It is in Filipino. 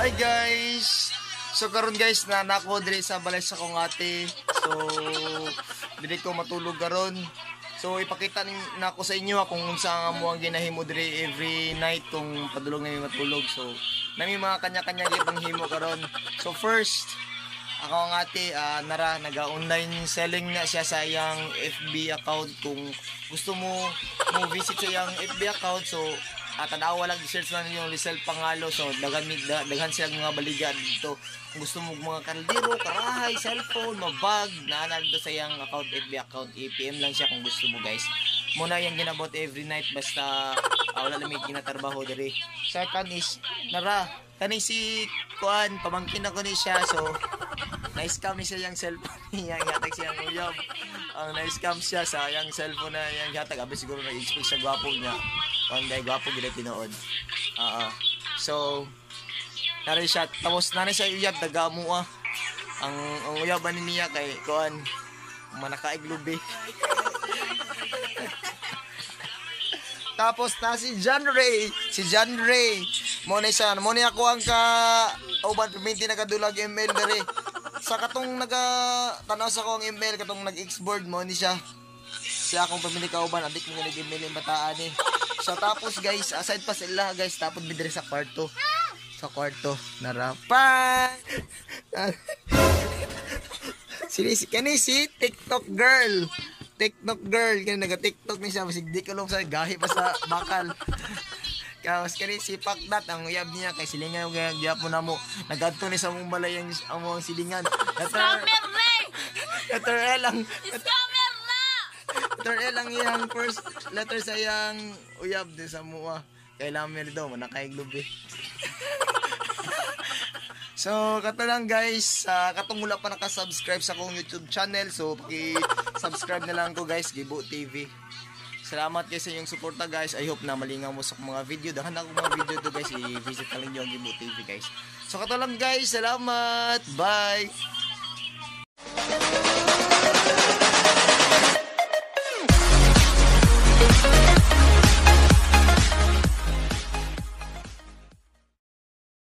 Hi guys. So karon guys na nako diri sa balay sa kong ate. So dili ko matulog karon. So ipakita nako sa inyo kung unsa ang amo ang ginahimo diri every night kung padulong nami matulog. So nami mga kanya-kanya gipang himo karon. So first ako ang ate nara naga-online selling na siya sa iyang FB account. Kung gusto mo visit sa iyang FB account, so tanawa lang i-search lang yung Rizal Pangalo. So daghan sila mga baliga dito. Kung gusto mo mga kaldero, karahay, cellphone, mabag, naanal do sa iyang account, FB account, APM lang siya kung gusto mo guys. Muna yung ginabot every night basta wala lamig ginatrabaho diri. Second is nara kani si kuan pamangkin ako ni siya. So na-scam siya yung cellphone niya, yatag siyang uyab. Ang na-scam siya sa yung cellphone na yung yatag. Abi siguro na-expect sa gwapo niya. Kung dahil gwapo gila tinood. So, narin siya. Tapos narin siya uyab, tagamo Ang uyaban niya kay kuan manakaiglubi. Tapos na si John Ray. Si John Ray. Muna siya. Muna ako ang uban perminti nagadulag email dari. Sa katong tanaw sa ko ang email katong nag-export mo ni siya. Siya akong pamili kauban, adik mo nag-email yung bataan eh. So tapos guys, aside pa sila guys, tapos bidre sa kwarto. Sa kwarto, narapan. Kani si TikTok girl. TikTok girl, kani naga-TikTok ni siya, basig di kalong sa gahi pa sa bakal. Kaos kani si Pakdat ang uyab niya kay silingan yung gyapon namo. Nagadto ni sa mong balay ang among silingan. Letter L lang. Letter L lang iyang first letter sa iyang uyab din sa mua. Kay lamer daw manakaiglubi. So, kato lang guys, katong wala pa naka-subscribe sa akong YouTube channel, so paki-subscribe na lang ko guys, Gibo TV. Salamat guys sa inyong suporta guys. I hope na malingaw mo sa mga video. Dahan ako mga video to guys, i-visit na lang yung Gibo TV guys. So, kato lang guys, salamat. Bye.